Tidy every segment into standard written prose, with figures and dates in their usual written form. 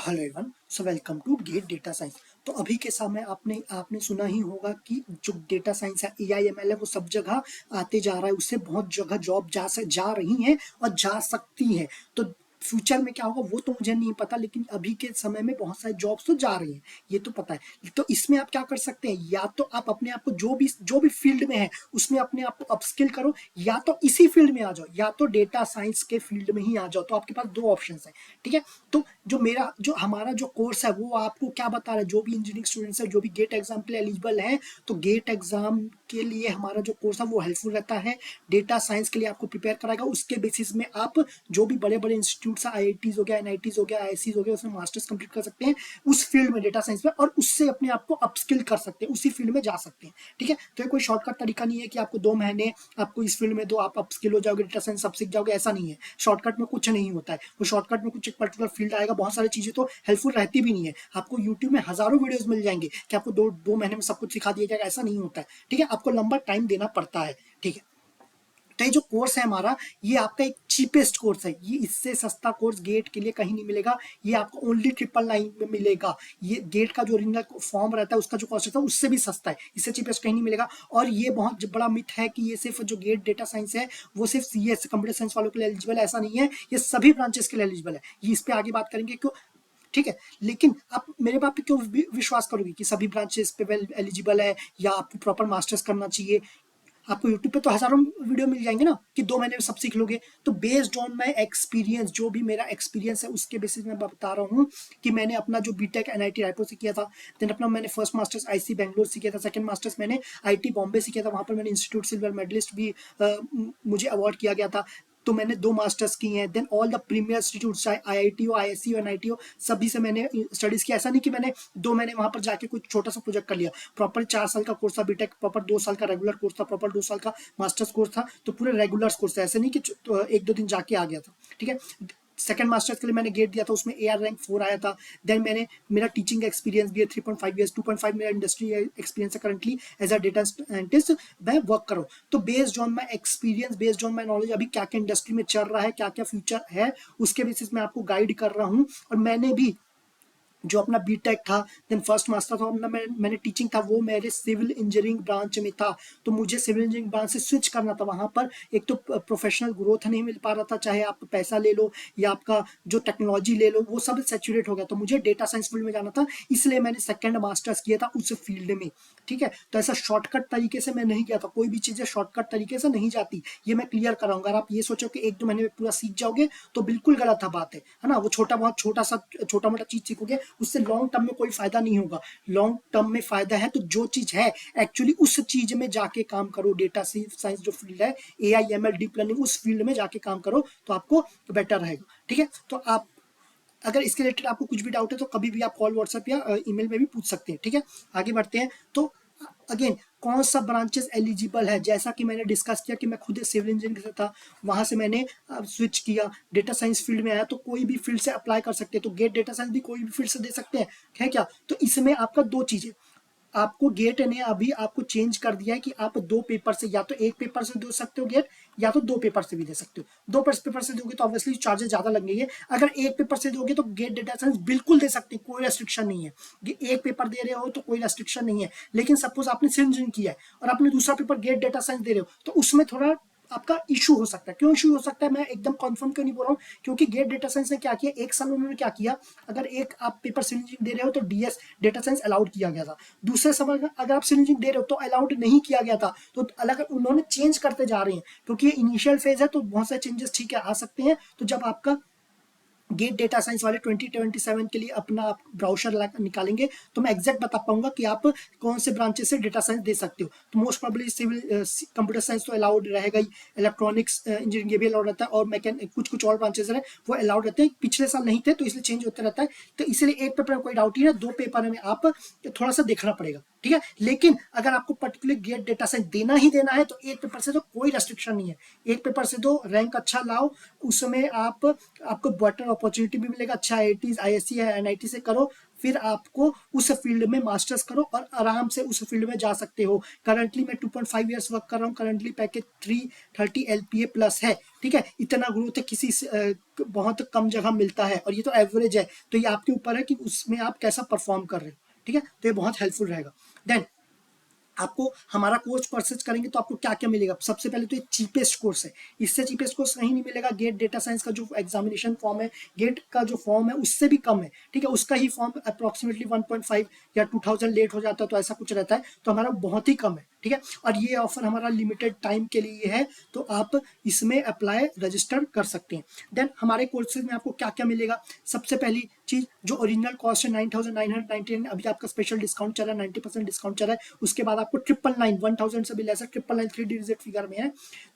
Hello everyone, so welcome to GATE data science. तो अभी के समय आपने सुना ही होगा कि जो डेटा साइंस है, एआई एमएल है, वो सब जगह आते जा रहा है। उससे बहुत जगह जॉब जा रही हैं और जा सकती हैं। तो फ्यूचर में क्या होगा वो तो मुझे नहीं पता, लेकिन अभी के समय में बहुत सारी जॉब्स तो जा रही हैं, ये तो पता है। तो इसमें आप क्या कर सकते हैं, या तो आप अपने आप को जो भी फील्ड में है उसमें अपने आप को अपस्किल करो, या तो इसी फील्ड में आ जाओ, या तो डेटा साइंस के फील्ड में ही आ जाओ। तो आपके पास दो ऑप्शन है, ठीक है। तो जो हमारा जो कोर्स है वो आपको क्या बता रहा है, जो भी इंजीनियरिंग स्टूडेंट्स है, जो भी गेट एग्जाम के लिए एलिजिबल है, तो गेट एग्जाम के लिए हमारा जो कोर्स है वो हेल्पफुल रहता है। डेटा साइंस के लिए आपको प्रिपेयर कराएगा। उसके बेसिस में आप जो भी बड़े बड़े इंस्टीट्यूट आईआईटीज हो गया, एनआईटीज हो गया, आईआईसीज हो गया, उसमें मास्टर्स कंप्लीट कर सकते हैं उस फील्ड में, डेटा साइंस में, और उससे अपने आप को अपस्किल कर सकते हैं, उसी फील्ड में जा सकते हैं, ठीक है। तो ये कोई शॉर्टकट तरीका नहीं है कि आपको 2 महीने आपको इस फील्ड में दो, आप अपस्किल हो जाओगे, डेटा साइंस सब सीख जाओगे, ऐसा नहीं है। शॉर्टकट में कुछ नहीं होता है। वो शॉर्टकट में कुछ एक पर्टिकुलर फील्ड आएगा, बहुत सारी चीजें तो हेल्पफुल रहती भी नहीं है। आपको यूट्यूब में हजारों वीडियोस मिल जाएंगे कि आपको दो महीने में सब कुछ सिखा दिया जाएगा, ऐसा नहीं होता है, ठीक है। आपको लंबा टाइम देना पड़ता है, ठीक है। तो ये जो कोर्स है हमारा, ये आपका एक चीपेस्ट कोर्स है। ये इससे सस्ता कोर्स गेट के लिए कहीं नहीं मिलेगा। ये आपको ओनली 999 में मिलेगा। ये गेट का जो ओरिजिनल फॉर्म रहता है उसका जो कॉस्ट रहता है उससे भी सस्ता है, इससे चीपेस्ट कहीं नहीं मिलेगा। और ये बहुत बड़ा मिथ है कि ये सिर्फ जो गेट डेटा साइंस है वो सिर्फ सीएस कंप्यूटर साइंस वालों के लिए एलिजिबल है, ऐसा नहीं है। ये सभी ब्रांचेस के लिए एलिजिबल है। ये इस पे आगे बात करेंगे क्यों, ठीक है। लेकिन आप मेरे बात पे क्यों विश्वास करोगे कि सभी ब्रांचेस पे वेल एलिजिबल है, या आपको प्रॉपर मास्टर्स करना चाहिए। आपको यूट्यूब पे तो हजारों वीडियो मिल जाएंगे ना कि 2 महीने में सब सीख लोगे। तो बेस्ड ऑन माई एक्सपीरियंस, जो भी मेरा एक्सपीरियंस है उसके बेसिस में बता रहा हूँ कि मैंने अपना जो बीटेक एनआईटी रायपुर से किया था, देन अपना मैंने फर्स्ट मास्टर्स आईसी बैंगलोर से किया था, सेकंड मास्टर्स मैंने आईटी बॉम्बे से किया था, वहां पर मैंने इंस्टीट्यूट सिल्वर मेडलिस्ट भी मुझे अवार्ड किया गया था। तो मैंने 2 मास्टर्स की हैं। Then all the premier institute, चाहे आईआईटी हो, आईएससी हो, एनआईटी हो, सभी से मैंने स्टडीज किया। ऐसा नहीं कि मैंने 2 महीने वहां पर जाके कुछ छोटा सा प्रोजेक्ट कर लिया। प्रॉपर 4 साल का कोर्स था बीटेक, प्रॉपर 2 साल का रेगुलर कोर्स था, प्रॉपर 2 साल का मास्टर्स कोर्स था। तो पूरे रेगुलर कोर्स था, ऐसे नहीं कि एक दो दिन जाके आ गया था, ठीक है। सेकंड मास्टर्स के लिए मैंने गेट दिया था, उसमें एआर रैंक 4 आया था। देन मैंने मेरा टीचिंग एक्सपीरियंस भी है 3.5 ईयर्स, 2.5 मेरा इंडस्ट्री एक्सपीरियंस है currently as a data scientist मैं वर्क करूँ। तो based on my experience, based on my knowledge, अभी क्या क्या इंडस्ट्री में चल रहा है, क्या क्या फ्यूचर है, उसके बेसिस में आपको गाइड कर रहा हूँ। और मैंने भी जो अपना बीटेक था, देन फर्स्ट मास्टर था, अपना मैंने टीचिंग था, वो मेरे सिविल इंजीनियरिंग ब्रांच में था। तो मुझे सिविल इंजीनियरिंग ब्रांच से स्विच करना था। वहां पर एक तो प्रोफेशनल ग्रोथ नहीं मिल पा रहा था, चाहे आप पैसा ले लो या आपका जो टेक्नोलॉजी ले लो, वो सब सेचुरेट हो गया। तो मुझे डेटा साइंस फील्ड में जाना था, इसलिए मैंने सेकेंड मास्टर्स किया था उस फील्ड में, ठीक है। तो ऐसा शॉर्टकट तरीके से मैं नहीं गया था, कोई भी चीजें शॉर्टकट तरीके से नहीं जाती, ये मैं क्लियर कराऊंगा। अगर आप ये सोचो कि 1-2 महीने में पूरा सीख जाओगे तो बिल्कुल गलत बात है ना। वो छोटा मोटा चीज सीखोगे, उससे लॉन्ग टर्म में कोई फायदा नहीं होगा। लॉन्ग टर्म में फायदा है तो जो चीज है एक्चुअली उस चीज में जाके काम करो। डेटा साइंस जो फील्ड है, एआई एमएल डीप लर्निंग, उस फील्ड में जाके काम करो तो आपको बेटर रहेगा, ठीक है। तो आप अगर इसके रिलेटेड आपको कुछ भी डाउट है तो कभी भी आप कॉल, व्हाट्सएप या ईमेल में भी पूछ सकते हैं, ठीक है। आगे बढ़ते हैं। तो अगेन, कौन सा ब्रांचेस एलिजिबल है, जैसा कि मैंने डिस्कस किया कि मैं खुद सिविल इंजीनियरिंग से था, वहां से मैंने स्विच किया, डेटा साइंस फील्ड में आया। तो कोई भी फील्ड से अप्लाई कर सकते हैं। तो गेट डेटा साइंस भी कोई भी फील्ड से दे सकते हैं, है क्या। तो इसमें आपका दो चीजें, आपको गेट ने अभी आपको चेंज कर दिया है कि आप 2 पेपर से, या तो एक पेपर से दे सकते हो गेट, या तो 2 पेपर से भी दे सकते हो। 2 पेपर से दोगे तो ऑब्वियसली चार्जेस ज्यादा लगेंगे। अगर एक पेपर से दोगे तो गेट डेटा साइंस बिल्कुल दे सकते हैं, कोई रेस्ट्रिक्शन नहीं है। एक पेपर दे रहे हो तो कोई रेस्ट्रिक्शन नहीं है। लेकिन सपोज आपने सिविल इंजीनियरिंग किया है और आपने दूसरा पेपर गेट डेटा साइंस दे रहे हो, तो उसमें थोड़ा आपका इशू हो सकता है। क्यों इशू हो सकता है, मैं एकदम कंफर्म क्यों नहीं बोल रहा हूँ, क्योंकि गेट डेटा साइंस ने क्या किया, एक साल में उन्होंने क्या किया, अगर एक आप पेपर सिविल इंजीनियरिंग दे रहे हो तो डीएस डेटा साइंस अलाउड किया गया था। दूसरे समय अगर आप सिविल इंजीनियरिंग दे रहे हो तो अलाउड नहीं किया गया था। तो अलग उन्होंने चेंज करते जा रहे हैं, क्योंकि ये इनिशियल फेज है तो बहुत सारे चेंजेस ठीक है आ सकते हैं। तो जब आपका गेट डेटा साइंस वाले 2027 के लिए अपना आप ब्राउजर निकालेंगे तो मैं एग्जैक्ट बता पाऊंगा कि आप कौन से ब्रांचेस से डेटा साइंस दे सकते हो। तो most probably civil computer science तो अलाउड रहेगा ही, इलेक्ट्रॉनिक्स इंजीनियरिंग ये भी अलाउड रहता है, और मैकेनिक कुछ और ब्रांचेस है वो अलाउड रहते हैं। पिछले साल नहीं थे तो इसलिए चेंज होता रहता है। तो इसलिए एक पेपर में कोई डाउट ही है, 2 पेपर में आप थोड़ा सा देखना पड़ेगा, ठीक है। लेकिन अगर आपको पर्टिकुलर गेट डेटा साइंस देना ही देना है तो एक पेपर से तो कोई रेस्ट्रिक्शन नहीं है, एक पेपर से दो, रैंक अच्छा लाओ, उसमें आपको बेटर अपॉर्चुनिटी भी मिलेगा, अच्छा आईआईटी आईएससी है एनआईटी से करो, फिर आपको उस फील्ड में मास्टर्स करो और आराम से उस फील्ड में जा सकते हो। करंटली मैं 2.5 ईयर्स वर्क कर रहा हूँ, करंटली पैकेज 330 एलपीए प्लस है, ठीक है। इतना ग्रोथ है किसी बहुत कम जगह मिलता है, और ये तो एवरेज है, तो ये आपके ऊपर है कि उसमें आप कैसा परफॉर्म कर रहे हो, ठीक है। तो ये बहुत हेल्पफुल रहेगा। देन आपको हमारा कोर्स परचेज करेंगे तो आपको क्या क्या मिलेगा, सबसे पहले तो ये चीपेस्ट कोर्स है, इससे चीपेस्ट कोर्स कहीं नहीं मिलेगा। गेट डेटा साइंस का जो एग्जामिनेशन फॉर्म है, गेट का जो फॉर्म है उससे भी कम है, ठीक है। उसका ही फॉर्म अप्रोक्सीमेटली 1.5 या 2000 लेट हो जाता है, तो ऐसा कुछ रहता है, तो हमारा बहुत ही कम है, ठीक है। और ये ऑफर हमारा लिमिटेड टाइम के लिए है, तो आप इसमें अप्लाई रजिस्टर कर सकते हैं। देन हमारे कोर्सेज में आपको क्या क्या मिलेगा, सबसे पहली चीज जो ओरिजिनल कॉस्ट है 9999, अभी आपका स्पेशल डिस्काउंट चल रहा है, 90% डिस्काउंट चल रहा है, उसके बाद आपको 999, 1000 से भी लेस है, 999 3 डिजिट फिगर में है,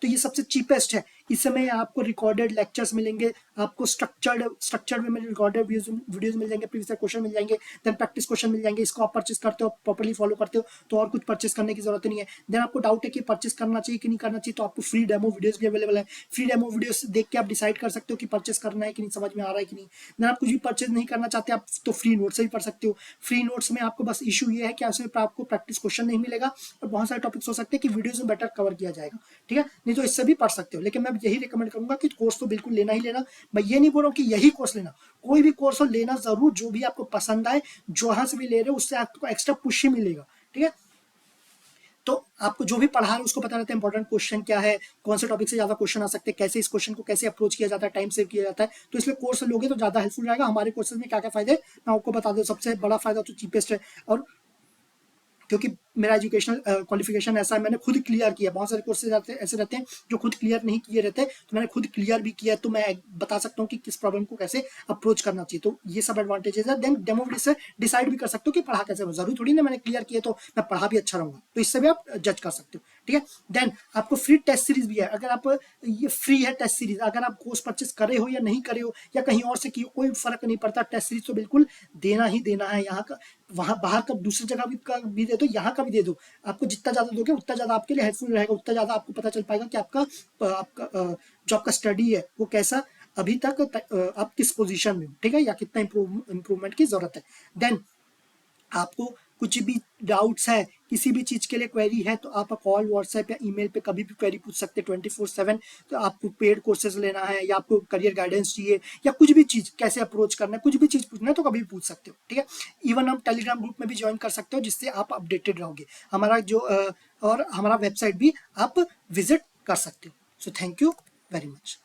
तो ये सबसे चीपेस्ट है। इसमें आपको रिकॉर्डेड लेक्चर्स मिलेंगे, आपको स्ट्रक्चर्ड में रिकॉर्डेड वीडियोज मिल जाएंगे, प्रीवियस क्वेश्चन मिल जाएंगे, देन प्रैक्टिस क्वेश्चन मिल जाएंगे। इसको आप परचेस करते हो, प्रॉपर्ली फॉलो करते हो, तो और कुछ परचेस करने की जरूरत नहीं है। देन आपको डाउट है कि परचेस करना चाहिए कि नहीं करना चाहिए, तो आपको फ्री डेमो वीडियोस भी अवेलेबल है, फ्री डेमो वीडियोस देख के आप डिसाइड कर सकते हो कि परचेस करना है कि नहीं, समझ में आ रहा है कि नहीं। देन आप कुछ भी परचेस नहीं करना चाहते आप, तो फ्री नोट्स से भी पढ़ सकते हो। फ्री नोट्स में आपको बस इशू ये है कि उसमें आपको प्रैक्टिस क्वेश्चन नहीं मिलेगा, और बहुत सारे टॉपिक्स हो सकते हैं कि वीडियोस में बेटर कवर किया जाएगा, ठीक है। नहीं तो इससे भी पढ़ सकते हो, लेकिन मैं यही रिकमेंड करूंगा कि कोर्स तो बिल्कुल लेना ही लेना। मैं ये नहीं बोल रहा हूँ कि यही कोर्स लेना, कोई भी कोर्स हो लेना जरूर, जो भी आपको पसंद आए, जहां से भी ले रहे हो उससे आपको एक्स्ट्रा पुश ही मिलेगा, ठीक है। तो आपको जो भी पढ़ा रहे हैं उसको पता रहता है इंपॉर्टेंट क्वेश्चन क्या है, कौन से टॉपिक से ज्यादा क्वेश्चन आ सकते हैं, कैसे इस क्वेश्चन को कैसे अप्रोच किया जाता है, टाइम सेव किया जाता है, तो इसलिए कोर्स लोगे तो ज्यादा हेल्पफुल रहेगा। हमारे कोर्सेज में क्या क्या फायदे मैं आपको बता दूं। सबसे बड़ा फायदा तो चीपेस्ट है, और क्योंकि मेरा एजुकेशनल क्वालिफिकेशन ऐसा है, मैंने खुद क्लियर किया। बहुत सारे कोर्सेज ऐसे रहते हैं जो खुद क्लियर नहीं किए रहते, तो मैंने खुद क्लियर भी किया है, तो मैं बता सकता हूँ कि किस प्रॉब्लम को कैसे अप्रोच करना चाहिए। तो ये सब एडवांटेजेस है। देन डेमो वीडियो से डिसाइड भी कर सकते हो कि पढ़ा कैसे हो, जरूरी थोड़ी ना मैंने क्लियर किया तो मैं पढ़ा भी अच्छा रहूंगा, तो इससे भी आप जज कर सकते हो, ठीक है। देन आपको फ्री टेस्ट सीरीज भी है, अगर आप ये फ्री है टेस्ट सीरीज, अगर आप कोर्स परचेस करे हो या नहीं करे हो या कहीं और से की हो, कोई फर्क नहीं पड़ता, टेस्ट सीरीज तो बिल्कुल देना ही देना है। यहाँ का वहां बाहर का दूसरी जगह भी दे दो, यहाँ का भी दे दो, आपको जितना ज्यादा दोगे उतना ज्यादा आपके लिए हेल्पफुल रहेगा, उतना ज्यादा आपको पता चल पाएगा कि आपका जो आपका स्टडी है वो कैसा अभी तक आप किस पोजीशन में हो, ठीक है, या कितना इंप्रूवमेंट की जरूरत है। देन आपको कुछ भी डाउट्स है, किसी भी चीज के लिए क्वेरी है, तो आप कॉल व्हाट्सएप या ईमेल पे कभी भी क्वेरी पूछ सकते हैं 24/7। तो आपको पेड कोर्सेज लेना है या आपको करियर गाइडेंस चाहिए या कुछ भी चीज कैसे अप्रोच करना है, कुछ भी चीज पूछना है तो कभी भी पूछ सकते हो, ठीक है। इवन हम टेलीग्राम ग्रुप में भी ज्वाइन कर सकते हो, जिससे आप अपडेटेड रहोगे। हमारा जो और हमारा वेबसाइट भी आप विजिट कर सकते हो। So thank you very much.